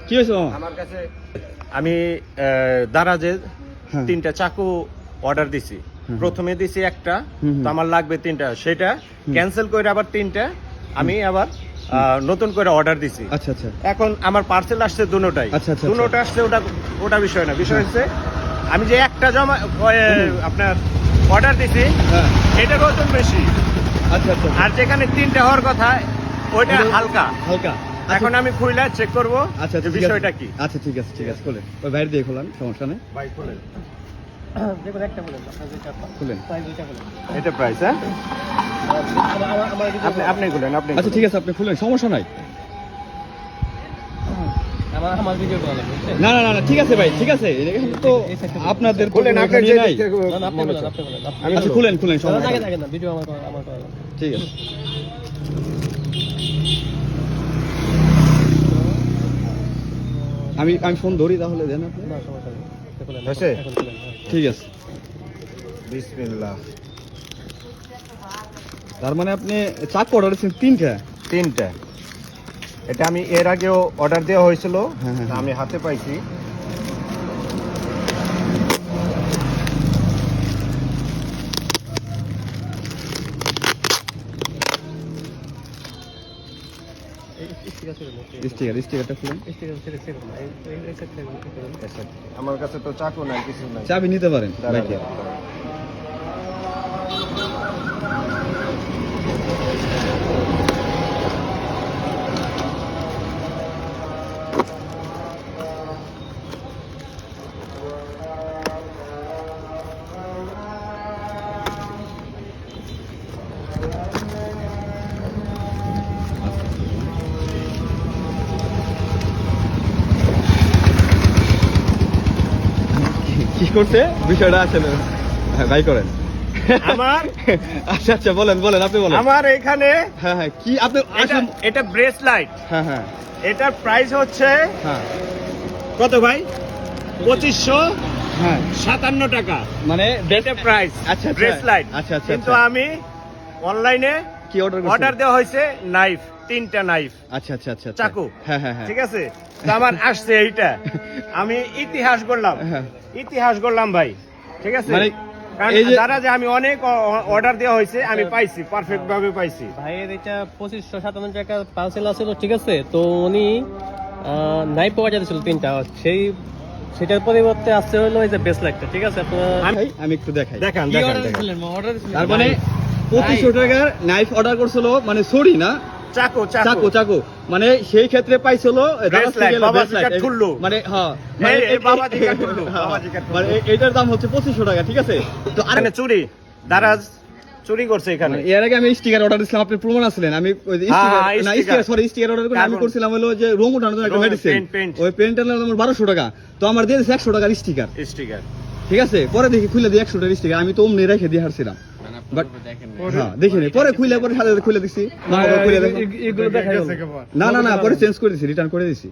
কি হয়েছে মামা? আমার কাছে আমি দারাজে 3টা চাকু অর্ডার দিছি। প্রথমে দিছি একটা, তো আমার লাগবে 3টা, সেটা ক্যান্সেল করে আবার 3টা আমি আবার নতুন করে অর্ডার দিছি। আচ্ছা আচ্ছা এখন আমার পার্সেল আসছে দুটোটাই। আচ্ছা, আচ্ছা, দুটোটা আসছে, ওটা বিষয় না, বিষয় হচ্ছে আমি যে একটা জমা আপনার অর্ডার দিছি এটার ওজন বেশি। আচ্ছা আচ্ছা আর যেখানে 3টা হওয়ার কথা ওইটা হালকা। হালকা। এখন আমি খুইলা চেক করব আচ্ছা যে বিষয়টা কি। আচ্ছা ঠিক আছে খোলেন, ওই বাইরে দিয়ে খোলান, সমস্যা নেই। ভাই খুলেন, দেখুন একটা বলেন আপনার যেটা খুলেন। প্রাইস এটা বলেন। এটা প্রাইস। হ্যাঁ, আমার আপনি খুলেন, আপনি আচ্ছা ঠিক আছে, আপনি খুলেন, সমস্যা নাই। আমার ভিডিও করা লাগবে। না না না ঠিক আছে ভাই, ঠিক আছে, এখানে তো আপনাদের খুলেন, কোনো আপনার এখানে যে নাই। না না আপনি বলেন আপনি বলেন। আচ্ছা খুলেন সমস্যা আগে নাই। আগে না ভিডিও আমার করা লাগবে। ঠিক আছে। আমি ফোন ধরি তাহলে, দেন আপনি। না সমস্যা নেই। বলেন হয়েছে? এখন বলেন। ঠিক আছে। বিসমিল্লাহ। তার মানে আপনি চাকু অর্ডার দিয়েছেন 3টা? 3টা। এটা আমি এর আগেও অর্ডার দেওয়া হয়েছিল, হ্যাঁ, হ্যাঁ, তা আমি হাতে পাইছি। স্টিকারটা খুলেন। আমার কাছে তো চাকু নাই, কিছু নাই। চাবি নিতে পারেন দাঁড়ান, বাইকে। দাঁড়ান। কি করছে বিষয়টা আসলে? হ্যাঁ ভাই করেন। আমার আচ্ছা আচ্ছা বলেন আপনি বলেন। আমার এখানে হ্যাঁ কি আপনি এটা ব্রেসলাইট। হ্যাঁ এটার প্রাইস হচ্ছে হ্যাঁ কত ভাই? 2557 হ্যাঁ টাকা। মানে এটা প্রাইস। আচ্ছা ব্রেসলাইট। আচ্ছা আচ্ছা কিন্তু আমি অনলাইনে কি অর্ডার করছেন? অর্ডার দেওয়া হয়েছে নাইফ, 3টা নাইফ, আচ্ছা আচ্ছা আচ্ছা চাকু। হ্যাঁ ঠিক আছে, তো আমার আসছে এইটা। আমি ইতিহাস করলাম ভাই, ঠিক আছে। মানে কারণ এই যে যারা যে আমি অনেক অর্ডার দেওয়া হয়েছে, আমি পাইছি, পারফেক্ট ভাবে পাইছি। ভাইয়ের এটা 2557 টাকা পার্সেল আছিল, ঠিক আছে। তো উনি নাইফ অর্ডার দিয়েছিল 3টা, সেটার পরিবর্তে আসছে হলো এই যে ব্রেসলেটটা, ঠিক আছে। আমি একটু দেখাই। দেখান। তার মানে 2500 টাকার নাইফ অর্ডার করছিল, মানে সরি না, চাকু মানে সেই ক্ষেত্রে পাইছিল মানে হ্যাঁ মানে এইটার দাম হচ্ছে 2500 টাকা, ঠিক আছে। তো আর চুরি দারাজ চুরি করছে এখানে। এর আগে আমি স্টিকার অর্ডার দিছিলাম, আপনি প্রমাণ আসলেন। আমি স্টিকার অর্ডার করে আমি করছিলাম হলো যে রং উঠানোর জন্য একটা মেডিসিন, ওই পেনটার দাম 1200 টাকা। তো আমার দিয়ে দিয়েছে 100 টাকার স্টিকার, ঠিক আছে। পরে দেখি খুলে দিয়ে 100 টাকার স্টিকার, আমি তো অমনি রেখে দিয়ে হারছিলাম। হ্যাঁ দেখিনি, পরে পরে সাথে খুলে দিছি। না না পরে চেঞ্জ করে দিছি, রিটার্ন করে দিছি।